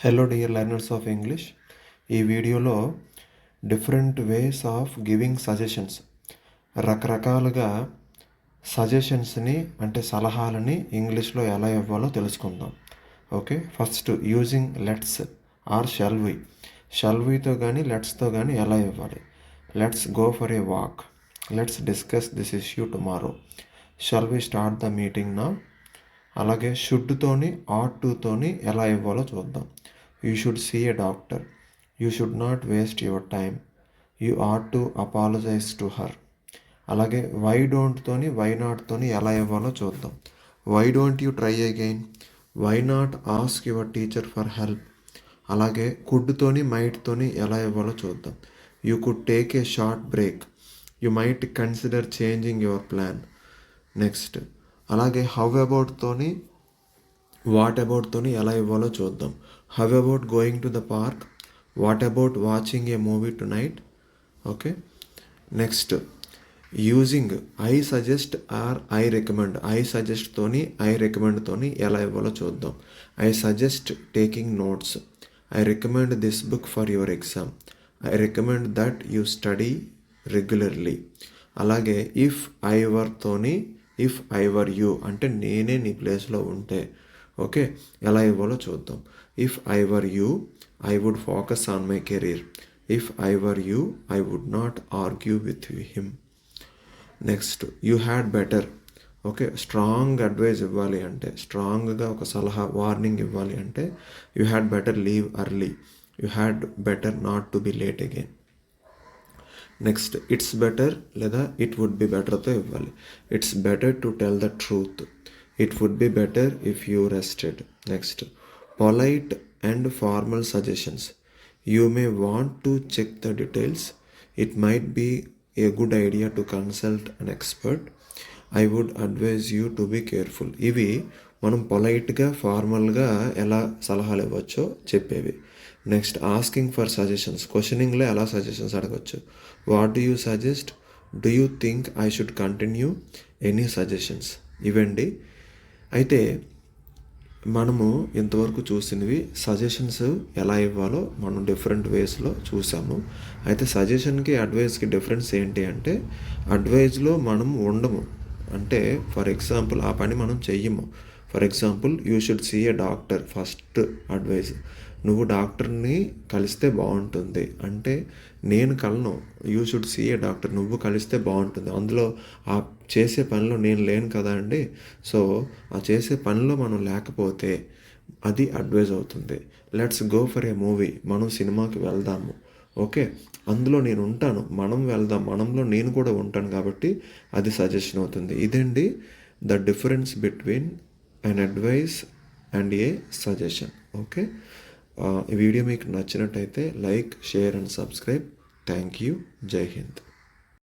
Hello dear learners of English. ఈ వీడియోలో different ways of giving suggestions, రకరకాలుగా సజెషన్స్ని అంటే సలహాలని ఇంగ్లీష్లో ఎలా ఇవ్వాలో తెలుసుకుందాం. Okay, first using let's or shall వీతో కానీ లెట్స్తో కానీ ఎలా ఇవ్వాలి. Let's go for a walk, let's discuss this issue tomorrow, shall we start the meeting now. అలాగే షుడ్తోని ఆట్ టుతోని ఎలా ఇవ్వాలో చూద్దాం. You should see a doctor, you should not waste your time, you ought to apologise to her. అలాగే why డోంట్తోని why నాట్తోని ఎలా ఇవ్వాలో చూద్దాం. Why don't you try again, why not ask your teacher for help. అలాగే కుడ్తోని మైట్తోని ఎలా ఇవ్వాలో చూద్దాం. You could take a short break, you might consider changing your plan. Next అలాగే హౌ అబౌట్తోని వాట్ అబౌట్తోని ఎలా ఇవ్వాలో చూద్దాం. How about going to the park, what about watching a movie tonight. Okay, next using I suggest or I recommend. I సజెస్ట్తోని I రికమెండ్తోని ఎలా ఇవ్వాలో చూద్దాం. I suggest taking notes, I recommend this book for your exam, I recommend that you study regularly. అలాగే if I వర్తోని if I were you అంటే నేనే నీ ప్లేస్లో ఉంటే. ఓకే, ఎలా ఇవ్వాలో చూద్దాం. If I were you I would focus on my career, if I were you I would not argue with him. Next you had better. Okay, strong advise ఇవ్వాలి అంటే, స్ట్రాంగ్గా ఒక సలహా వార్నింగ్ ఇవ్వాలి అంటే you had better leave early, you had better not to be late again. Next it's better లేదా it would be బెటర్తో ఇవ్వాలి. It's better to tell the truth, it would be better if you rested. Next polite and formal suggestions. You may want to check the details, it might be a good idea to consult an expert, I would advise you to be careful. ఇవి మనం పొలైట్గా ఫార్మల్గా ఎలా సలహాలు ఇవ్వచ్చో చెప్పేవి. Next asking for suggestions, క్వశ్చనింగ్లో ఎలా suggestions అడగచ్చు. What do you suggest, do you think I should continue, any suggestions. ఇవండి. అయితే మనము ఇంతవరకు చూసినవి సజెషన్స్ ఎలా ఇవ్వాలో మనం డిఫరెంట్ వేస్లో చూసాము. అయితే సజెషన్కి అడ్వైస్కి డిఫరెన్స్ ఏంటి అంటే, అడ్వైజ్లో మనం ఉండము. అంటే ఫర్ ఎగ్జాంపుల్ ఆ పని మనం చెయ్యము. For example you should see a doctor, first advice. నువ్వు డాక్టర్ని కలిస్తే బాగుంటుంది అంటే నేను కలను, you should see a doctor, నువ్వు కలిస్తే బాగుంటుంది. అందులో ఆ చేసే పనిలో నేను లేను కదా అండి. సో ఆ చేసే పనిలో మనం లేకపోతే అది అడ్వైజ్ అవుతుంది. Let's go for A movie, మనం సినిమాకి వెళ్దాము. ఓకే, అందులో నేను ఉంటాను, మనం వెళ్దాం, మనంలో నేను కూడా ఉంటాను కాబట్టి అది సజెషన్ అవుతుంది. ఇదండి the difference between an advice and A suggestion. Okay, ఈ వీడియో మీకు నచ్చినట్టయితే like, share and subscribe. Thank you. జై హింద్.